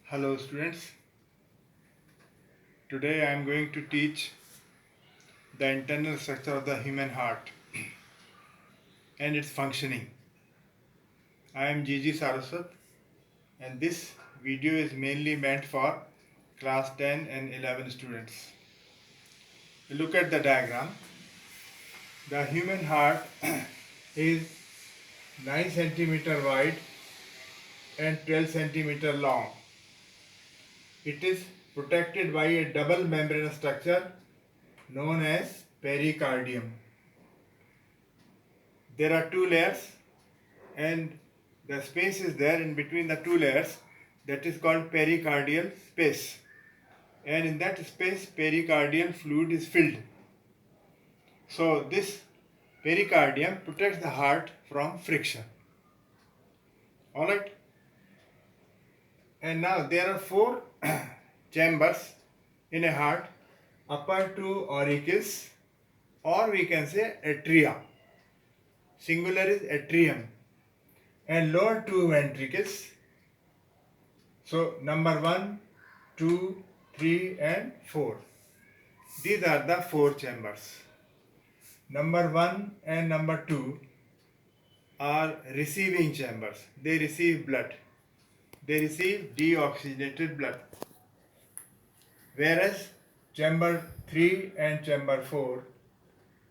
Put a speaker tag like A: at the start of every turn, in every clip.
A: Hello students, today I am going to teach the internal structure of the human heart and its functioning. I am Gigi Saraswat and this video is mainly meant for class 10 and 11 students. Look at the diagram. The human heart is 9 centimeter wide and 12 centimeter long. It is protected by a double membranous structure known as pericardium. There are two layers and the space is there in between the two layers, that is called pericardial space, and in that space pericardial fluid is filled. So this pericardium protects the heart from friction. Alright, and now there are four chambers in a heart: upper two auricles, or we can say atria, singular is atrium, and lower two ventricles. So number 1, 2, 3 and 4. These are the four chambers. Number 1 and number 2 are receiving chambers. They receive blood. They receive deoxygenated blood. Whereas chamber 3 and chamber 4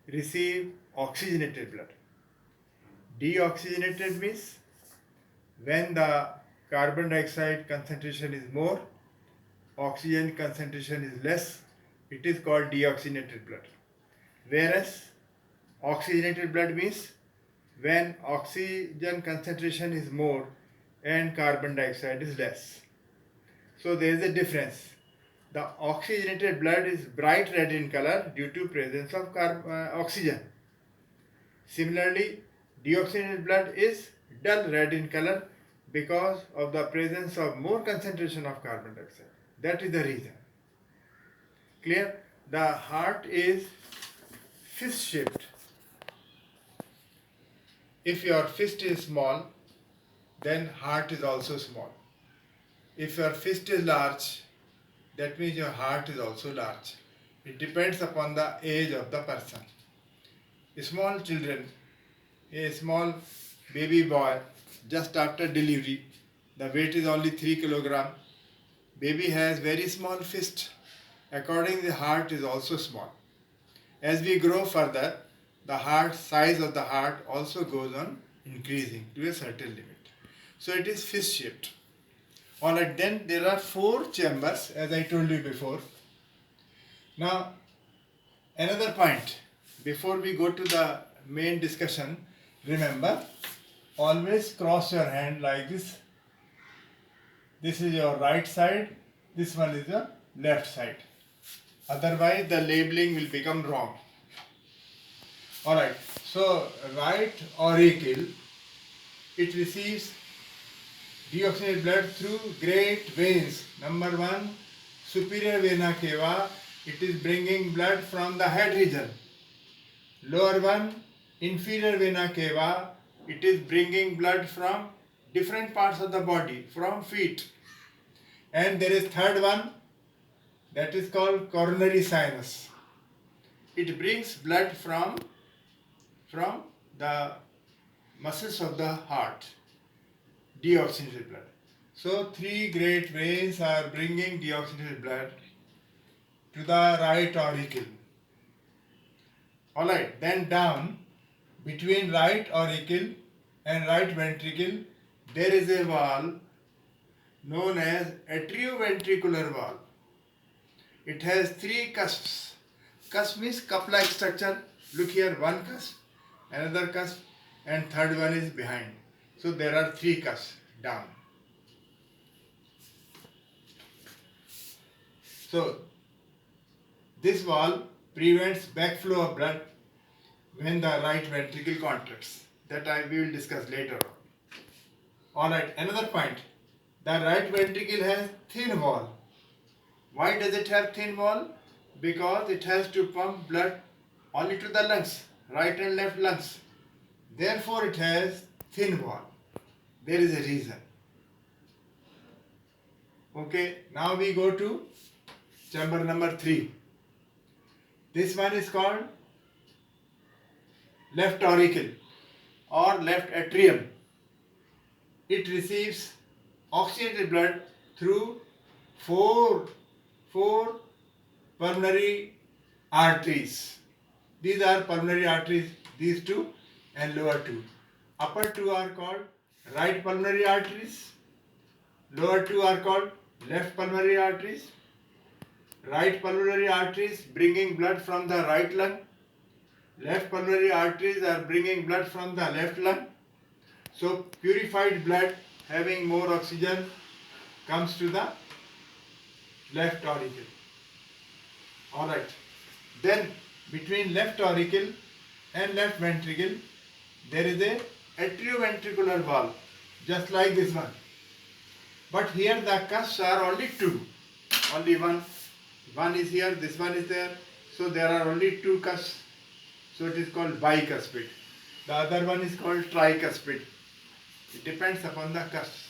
A: receive oxygenated blood. Deoxygenated means when the carbon dioxide concentration is more, oxygen concentration is less, it is called deoxygenated blood. Whereas oxygenated blood means when oxygen concentration is more and carbon dioxide is less. So there is a difference. The oxygenated blood is bright red in color due to presence of oxygen. Similarly, deoxygenated blood is dull red in color because of the presence of more concentration of carbon dioxide. That is the reason. Clear? The heart is fist shaped. If your fist is small, then heart is also small. If your fist is large, that means your heart is also large. It depends upon the age of the person. Small children, a small baby boy just after delivery, the weight is only 3 kg. Baby has very small fist. Accordingly, the heart is also small. As we grow further, the heart size of the heart also goes on increasing to a certain limit. So it is fist shaped. Alright, then there are four chambers as I told you before. Now another point before we go to the main discussion, remember, always cross your hand like this. This is your right side, this one is your left side. Otherwise the labeling will become wrong. Alright, so right auricle, it receives deoxygenated blood through great veins. Number 1, superior vena cava, it is bringing blood from the head region. Lower one, inferior vena cava, it is bringing blood from different parts of the body, from feet. And there is third one, that is called coronary sinus. It brings blood from the muscles of the heart, deoxygenated blood. So three great veins are bringing deoxygenated blood to the right auricle. Alright, then down between right auricle and right ventricle there is a wall known as atrioventricular wall. It has three cusps. Cusp means cup-like structure. Look here, one cusp, another cusp, and third one is behind. So there are three cusps down. So this wall prevents backflow of blood when the right ventricle contracts. That we will discuss later on. Alright, another point. The right ventricle has thin wall. Why does it have thin wall? Because it has to pump blood only to the lungs, right and left lungs. Therefore it has thin wall. There is a reason. Okay, now we go to chamber number 3. This one is called left auricle or left atrium. It receives oxygenated blood through four pulmonary arteries. These are pulmonary arteries, these two and lower two. Upper two are called right pulmonary arteries. Lower two are called left pulmonary arteries. Right pulmonary arteries bringing blood from the right lung. Left pulmonary arteries are bringing blood from the left lung. So purified blood having more oxygen comes to the left auricle. Alright. Then between left auricle and left ventricle there is a atrioventricular valve, just like this one. But here the cusps are only two. Only one. One is here, this one is there. So there are only two cusps. So it is called bicuspid. The other one is called tricuspid. It depends upon the cusps.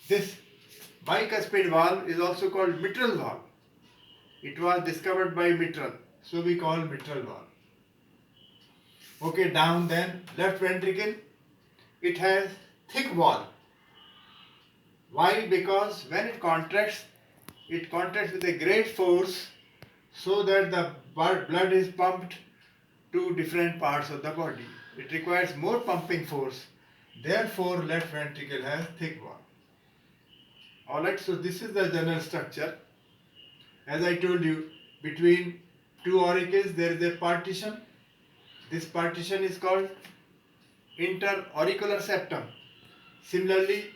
A: This bicuspid valve is also called mitral valve. It was discovered by Mitral. So we call mitral valve. Okay, down then, left ventricle. It has thick wall. Why? Because when it contracts with a great force so that the blood is pumped to different parts of the body. It requires more pumping force. Therefore, left ventricle has thick wall. Alright, so this is the general structure. As I told you, between two auricles there is a partition. This partition is called interauricular septum. Similarly,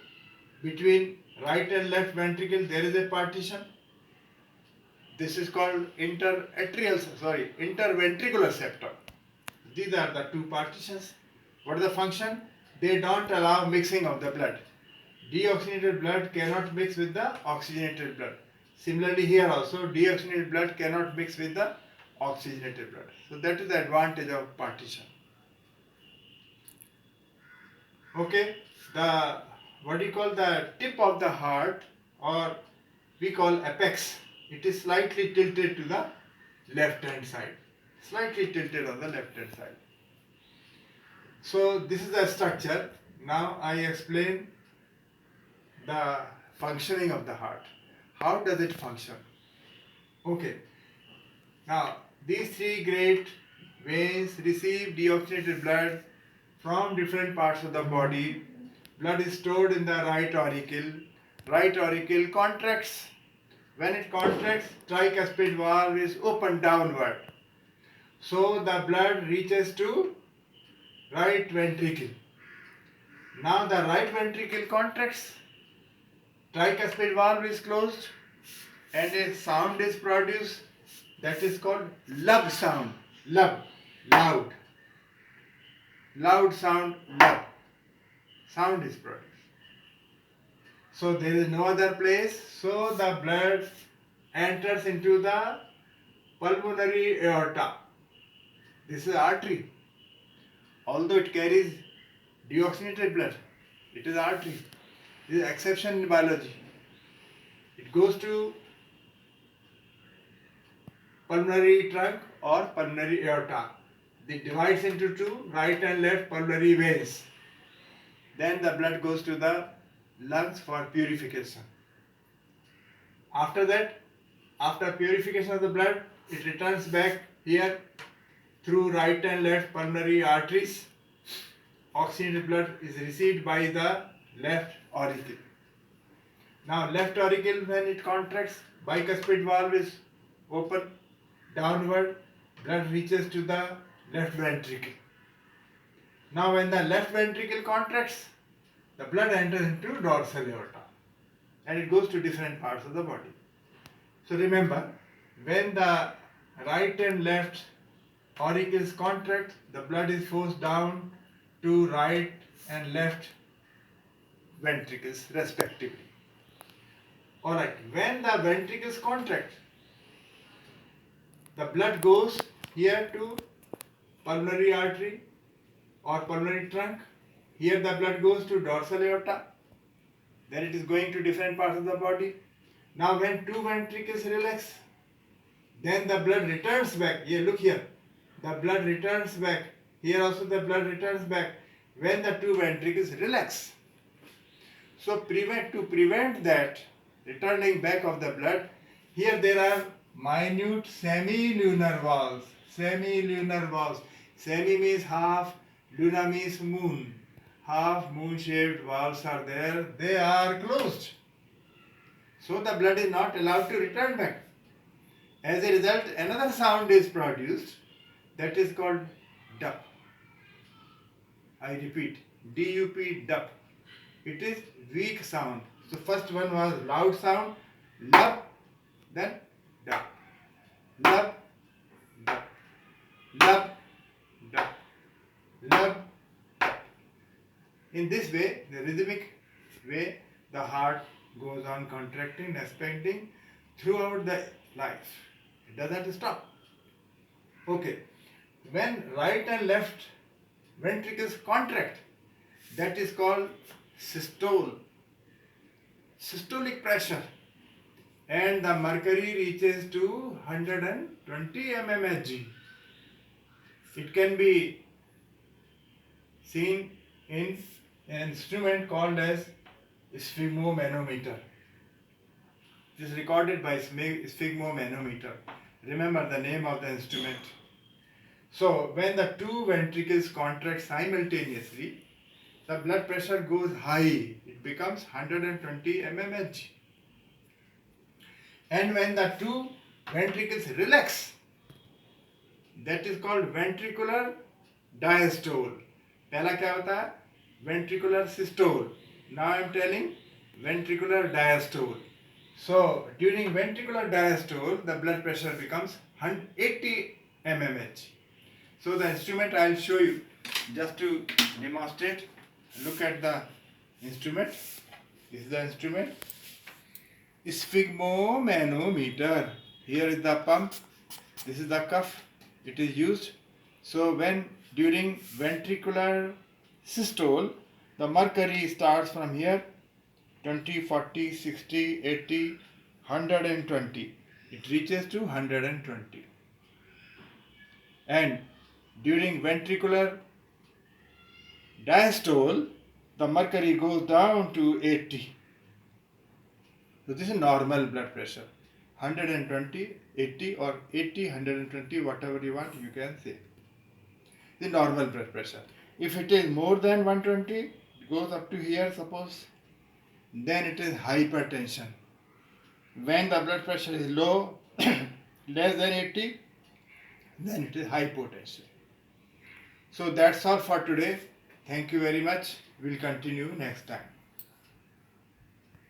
A: between right and left ventricle there is a partition. This is called interventricular septum. These are the two partitions. What is the function? They don't allow mixing of the blood. Deoxygenated blood cannot mix with the oxygenated blood. Similarly here also, deoxygenated blood cannot mix with the oxygenated blood. So that is the advantage of partition. Okay, the tip of the heart, or we call apex, it is slightly tilted to the left hand side. Slightly tilted on the left hand side. So this is the structure. Now I explain the functioning of the heart. How does it function? Okay. Now these three great veins receive deoxygenated blood from different parts of the body. Blood is stored in the right auricle. Right auricle contracts. When it contracts, tricuspid valve is opened downward. So the blood reaches to right ventricle. Now the right ventricle contracts, tricuspid valve is closed, and a sound is produced that is called lub sound. Lub, loud. Loud sound, lub. Sound is produced. So there is no other place. So the blood enters into the pulmonary aorta. This is artery. Although it carries deoxygenated blood, it is artery. This is exception in biology. It goes to pulmonary trunk or pulmonary aorta. It divides into two, right and left pulmonary veins. Then the blood goes to the lungs for purification. After that, after purification of the blood, it returns back here through right and left pulmonary arteries. Oxygenated blood is received by the left auricle. Now left auricle, when it contracts, bicuspid valve is open downward, blood reaches to the left ventricle. Now when the left ventricle contracts, the blood enters into dorsal aorta and it goes to different parts of the body. So remember, when the right and left auricles contract, the blood is forced down to right and left ventricles respectively. Alright, when the ventricles contract, the blood goes here to pulmonary artery or pulmonary trunk. Here the blood goes to dorsal aorta. then it is going to different parts of the body. Now when two ventricles relax, then the blood returns back. Here, look here. The blood returns back. Here also the blood returns back when the two ventricles relax. So to prevent that returning back of the blood, here there are minute semi-lunar valves. Semi-lunar valves. Semi means half, luna means moon. Half moon-shaped valves are there. They are closed. So the blood is not allowed to return back. As a result, another sound is produced that is called dup. I repeat, D-U-P, dup. It is weak sound. So first one was loud sound, lub, then dup. Lub, dup. Lub, dup. Lub, dup. In this way, the rhythmic way, the heart goes on contracting, expanding throughout the life. It doesn't stop. Okay. When right and left ventricles contract, that is called systole. Systolic pressure. And the mercury reaches to 120 mmHg. It can be seen in an instrument called as sphygmomanometer. It is recorded by sphygmomanometer. Remember the name of the instrument. So when the two ventricles contract simultaneously, the blood pressure goes high. It becomes 120 mmHg. And when the two ventricles relax, that is called ventricular diastole. पहला क्या होता है? Ventricular systole. Now I am telling ventricular diastole. So during ventricular diastole, the blood pressure becomes 80 mmHg. So the instrument I will show you just to demonstrate. Look at the instrument. This is the instrument. Sphygmomanometer. Here is the pump. This is the cuff. It is used. So when during ventricular systole, the mercury starts from here 20, 40, 60, 80, 120. It reaches to 120. And during ventricular diastole, the mercury goes down to 80. So this is normal blood pressure. 120, 80 or 80, 120, whatever you want, you can say. The normal blood pressure. If it is more than 120, it goes up to here, suppose, then it is hypertension. When the blood pressure is low, less than 80, then it is hypotension. So that's all for today. Thank you very much. We'll continue next time.